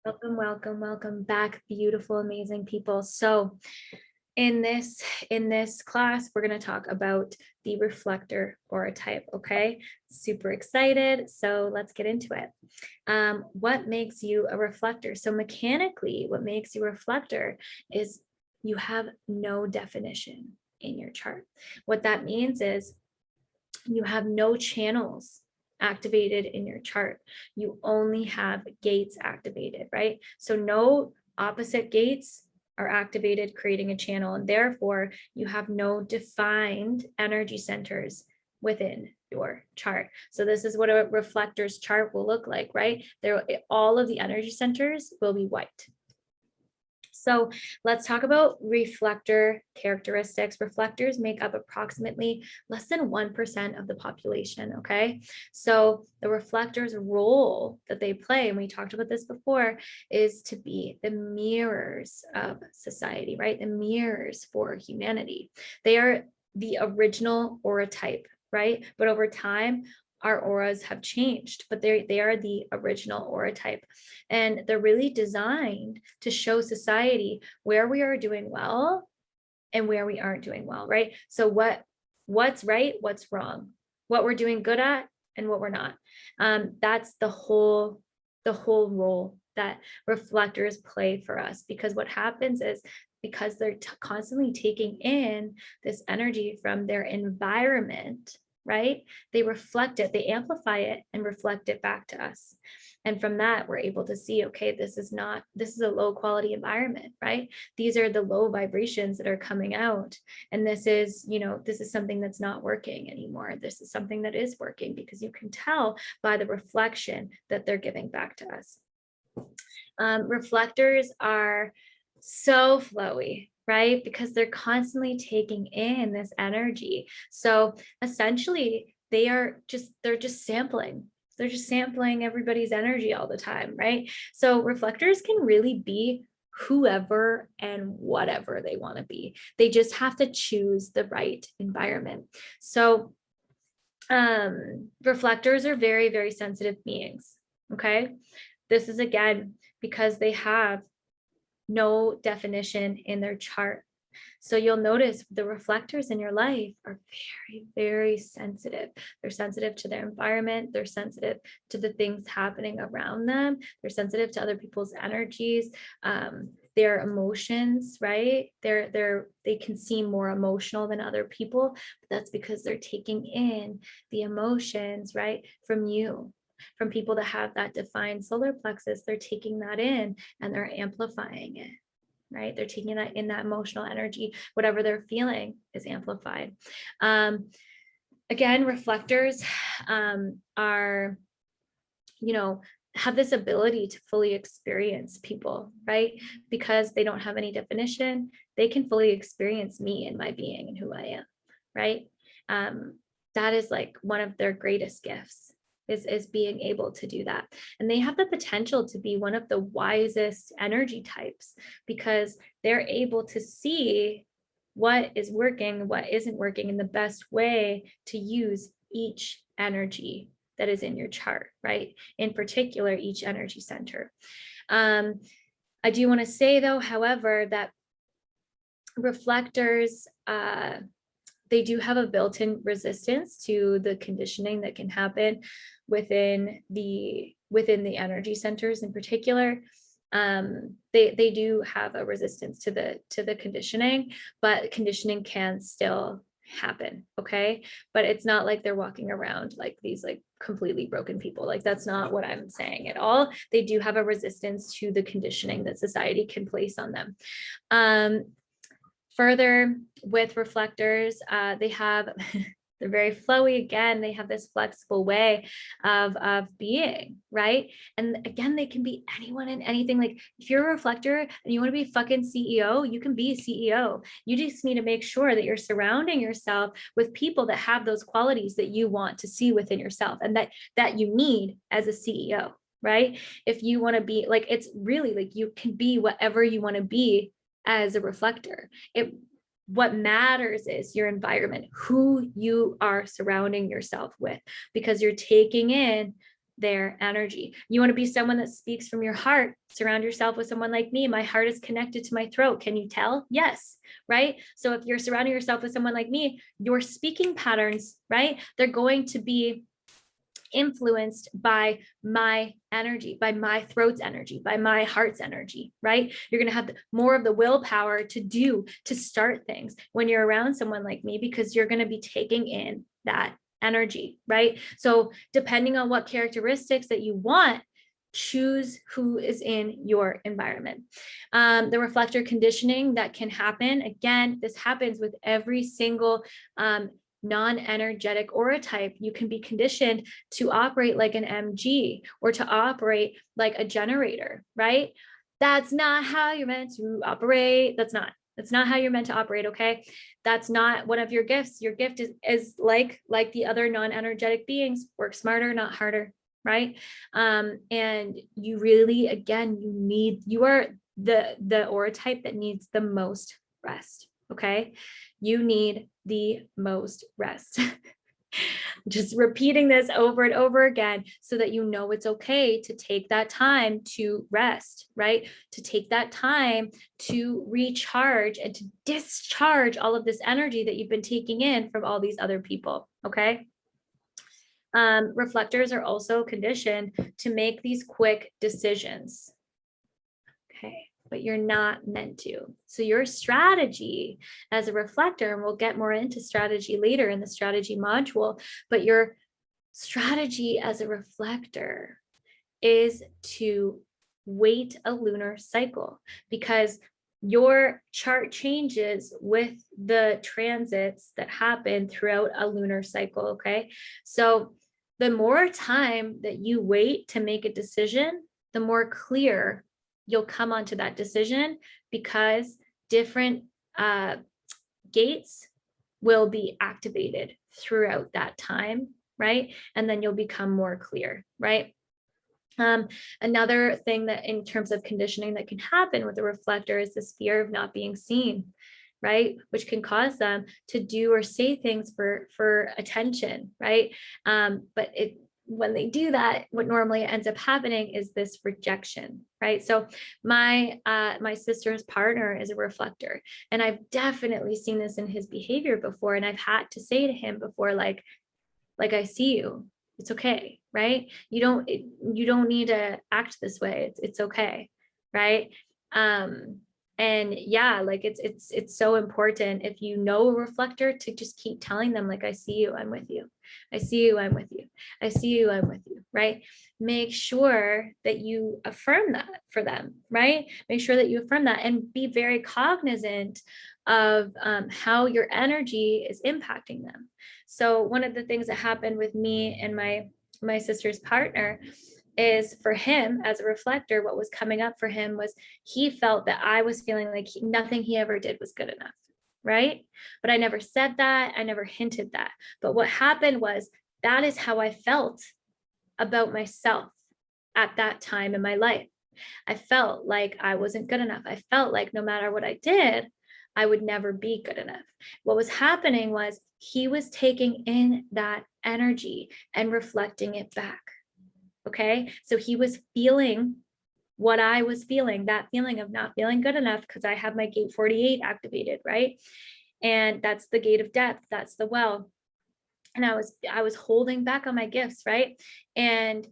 Welcome back, beautiful, amazing people. So in this class, we're going to talk about the reflector aura type. Okay, super excited. So let's get into it. What makes you a reflector? So mechanically, what makes you a reflector is you have no definition in your chart. What that means is you have no channels activated in your chart. You only have gates activated, right? So no opposite gates are activated, creating a channel, and therefore you have no defined energy centers within your chart. So this is what a reflector's chart will look like, right? There, all of the energy centers will be white. So let's talk about reflector characteristics. Reflectors make up approximately less than 1% of the population, okay? So the reflector's role that they play, and we talked about this before, is to be the mirrors of society, right? The mirrors for humanity. They are the original aura type, right? But over time, our auras have changed, but they are the original aura type. And they're really designed to show society where we are doing well and where we aren't doing well, right? So what's right, what's wrong, what we're doing good at and what we're not. That's the whole role that reflectors play for us, because what happens is, because they're constantly taking in this energy from their environment, right? They reflect it, they amplify it and reflect it back to us. And from that, we're able to see, okay, this is a low quality environment, right? These are the low vibrations that are coming out. And this is something that's not working anymore. This is something that is working, because you can tell by the reflection that they're giving back to us. Reflectors are so flowy, right? Because they're constantly taking in this energy. So essentially, they're just sampling. They're just sampling everybody's energy all the time, right? So reflectors can really be whoever and whatever they want to be. They just have to choose the right environment. So reflectors are very, very sensitive beings. Okay. This is, again, because they have no definition in their chart. So you'll notice the reflectors in your life are very, very sensitive. They're sensitive to their environment. They're sensitive to the things happening around them. They're sensitive to other people's energies, their emotions, right? They can seem more emotional than other people, but that's because they're taking in the emotions, right, from you. From people that have that defined solar plexus, they're taking that in and they're amplifying it, right? They're taking that in, that emotional energy, whatever they're feeling is amplified. Again, reflectors are, have this ability to fully experience people, right? Because they don't have any definition, they can fully experience me and my being and who I am, right? That is like one of their greatest gifts. Is being able to do that. And they have the potential to be one of the wisest energy types, because they're able to see what is working, what isn't working, and the best way to use each energy that is in your chart, right? In particular, each energy center. I do want to say, though, however, that reflectors, they do have a built-in resistance to the conditioning that can happen within the energy centers in particular. They do have a resistance to the conditioning, but conditioning can still happen, okay? But it's not like they're walking around like these like completely broken people. Like, that's not what I'm saying at all. They do have a resistance to the conditioning that society can place on them. Further, with reflectors, they have they're very flowy. Again, they have this flexible way of being, right? And again, they can be anyone and anything. Like, if you're a reflector and you want to be fucking CEO, you can be a CEO. You just need to make sure that you're surrounding yourself with people that have those qualities that you want to see within yourself, and that you need as a CEO, right? If you want to be like, it's really like, you can be whatever you want to be as a reflector. What matters is your environment, who you are surrounding yourself with, because you're taking in their energy. You want to be someone that speaks from your heart. Surround yourself with someone like me. My heart is connected to my throat. Can you tell? Yes. Right. So if you're surrounding yourself with someone like me, your speaking patterns, right, they're going to be influenced by my energy, by my throat's energy, by my heart's energy, right? You're going to have more of the willpower to start things when you're around someone like me, because you're going to be taking in that energy, right? So depending on what characteristics that you want, choose who is in your environment. The reflector conditioning that can happen, again, this happens with every single non-energetic aura type. You can be conditioned to operate like an MG or to operate like a generator, right? That's not how you're meant to operate. That's not how you're meant to operate. Okay. That's not one of your gifts. Your gift is like the other non-energetic beings, work smarter, not harder. Right. And you really, again, you are the aura type that needs the most rest. Okay. You need the most rest. Just repeating this over and over again so that you know it's okay to take that time to rest, right? To take that time to recharge and to discharge all of this energy that you've been taking in from all these other people, okay? Reflectors are also conditioned to make these quick decisions. Okay, but you're not meant to. So your strategy as a reflector, and we'll get more into strategy later in the strategy module, but your strategy as a reflector is to wait a lunar cycle, because your chart changes with the transits that happen throughout a lunar cycle. Okay, so the more time that you wait to make a decision, the more clear you'll come onto that decision, because different gates will be activated throughout that time, right? And then you'll become more clear, right? Another thing that in terms of conditioning that can happen with a reflector is this fear of not being seen, right? Which can cause them to do or say things for attention, right? But when they do that, what normally ends up happening is this rejection, right? So my sister's partner is a reflector, and I've definitely seen this in his behavior before, and I've had to say to him before, like I see you. It's okay, right? You don't need to act this way. It's okay, right? And yeah, like it's so important, if you know a reflector, to just keep telling them, like, I see you, I'm with you. I see you, I'm with you. I see you, I'm with you, right? Make sure that you affirm that for them, right? Make sure that you affirm that and be very cognizant of how your energy is impacting them. So one of the things that happened with me and my sister's partner is, for him as a reflector, what was coming up for him was he felt that I was feeling like nothing he ever did was good enough, right? But I never said that. I never hinted that. But what happened was, that is how I felt about myself at that time in my life. I felt like I wasn't good enough. I felt like no matter what I did, I would never be good enough. What was happening was he was taking in that energy and reflecting it back. Okay. So he was feeling what I was feeling, that feeling of not feeling good enough, because I have my gate 48 activated, right? And that's the gate of depth. That's the well. And I was holding back on my gifts, right? And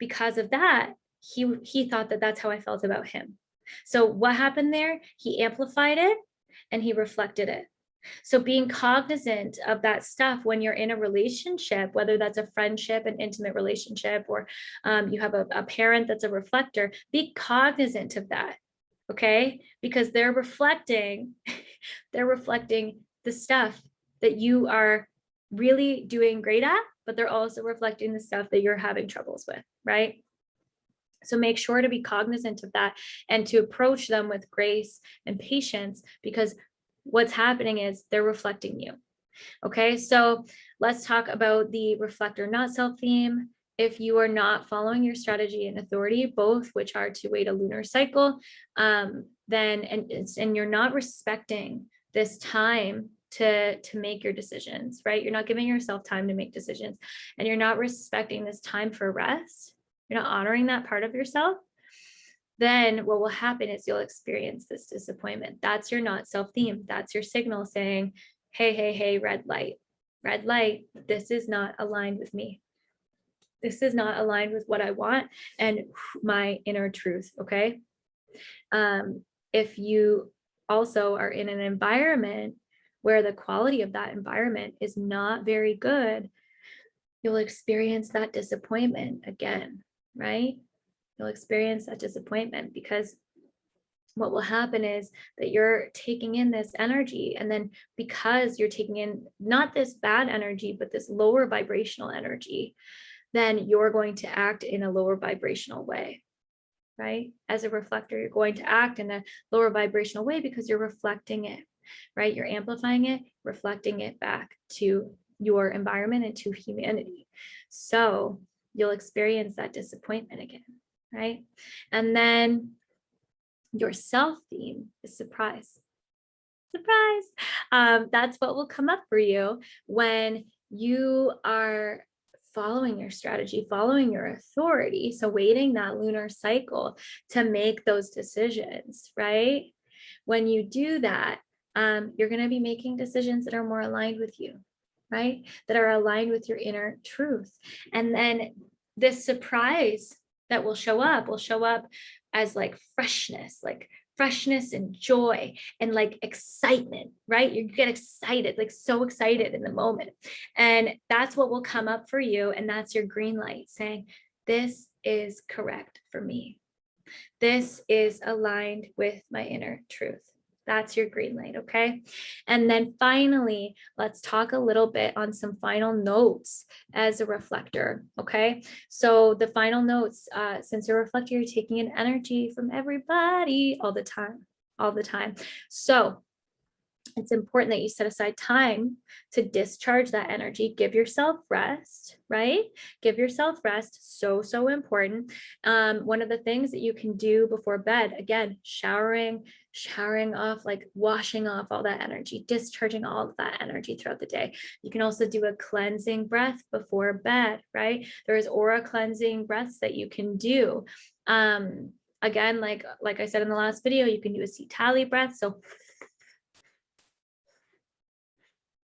because of that, he thought that that's how I felt about him. So what happened there? He amplified it and he reflected it. So being cognizant of that stuff when you're in a relationship, whether that's a friendship, an intimate relationship, or you have a parent that's a reflector, be cognizant of that, okay? Because they're reflecting the stuff that you are really doing great at, but they're also reflecting the stuff that you're having troubles with, right? So make sure to be cognizant of that and to approach them with grace and patience, because what's happening is they're reflecting you. Okay, so let's talk about the reflector not self theme. If you are not following your strategy and authority, both which are to wait a lunar cycle, then and you're not respecting this time to make your decisions, right? You're not giving yourself time to make decisions, and you're not respecting this time for rest. You're not honoring that part of yourself. Then what will happen is you'll experience this disappointment. That's your not self theme. That's your signal saying, hey, hey, hey, red light, this is not aligned with me. This is not aligned with what I want and my inner truth. Okay. If you also are in an environment where the quality of that environment is not very good, you'll experience that disappointment again, right? You'll experience that disappointment because what will happen is that you're taking in this energy, and then because you're taking in not this bad energy, but this lower vibrational energy, then you're going to act in a lower vibrational way, right? As a reflector, you're going to act in a lower vibrational way because you're reflecting it, right? You're amplifying it, reflecting it back to your environment and to humanity. So you'll experience that disappointment again, right? And then your self theme is surprise. That's what will come up for you when you are following your strategy, following your authority. So waiting that lunar cycle to make those decisions, right? When you do that, you're going to be making decisions that are more aligned with you, right? That are aligned with your inner truth. And then this surprise that will show up as like freshness and joy and like excitement, right? You get excited, like so excited in the moment. And that's what will come up for you. And that's your green light saying, this is correct for me. This is aligned with my inner truth. That's your green light, okay? And then finally, let's talk a little bit on some final notes as a reflector, okay? So the final notes, since you're a reflector, you're taking in energy from everybody all the time. So it's important that you set aside time to discharge that energy. Give yourself rest, right? Give yourself rest. So important. One of the things that you can do before bed, again, showering off, like washing off all that energy, discharging all of that energy throughout the day. You can also do a cleansing breath before bed, right? There's aura cleansing breaths that you can do. Again, like I said in the last video, you can do a C-Tally breath. So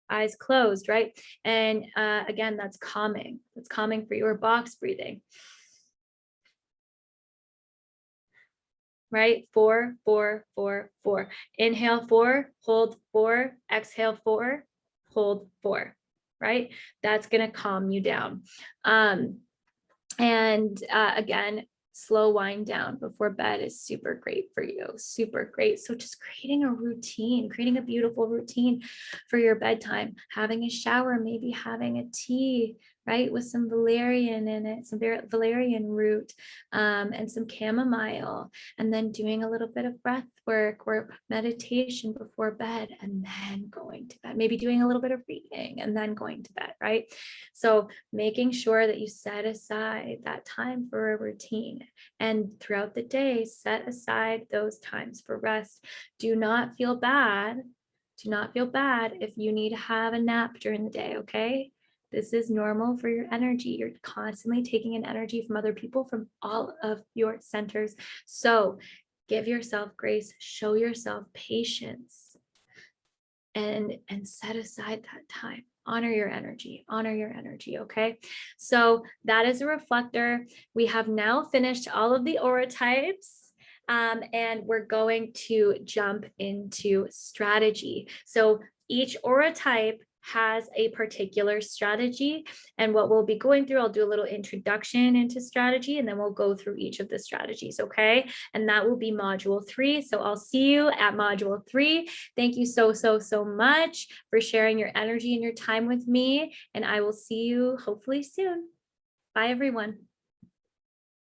eyes closed, right? And again, that's calming. It's calming for your box breathing. Right? 4, 4, 4, 4. Inhale 4, hold 4, exhale 4, hold 4, right? That's going to calm you down. And again, slow wind down before bed is super great for you. Super great. So just creating a routine, creating a beautiful routine for your bedtime, having a shower, maybe having a tea, right? With some valerian in it, some valerian root, and some chamomile, and then doing a little bit of breath work or meditation before bed, and then going to bed, maybe doing a little bit of reading and then going to bed, right? So making sure that you set aside that time for a routine, and throughout the day, set aside those times for rest. Do not feel bad. Do not feel bad if you need to have a nap during the day, okay? This is normal for your energy. You're constantly taking in energy from other people, from all of your centers. So give yourself grace, show yourself patience, and set aside that time. Honor your energy, okay? So that is a reflector. We have now finished all of the aura types. And we're going to jump into strategy. So each aura type has a particular strategy, and what we'll be going through, I'll do a little introduction into strategy, and then we'll go through each of the strategies, okay? And that will be module 3. So I'll see you at module 3. Thank you so much for sharing your energy and your time with me, and I will see you hopefully soon. Bye, everyone.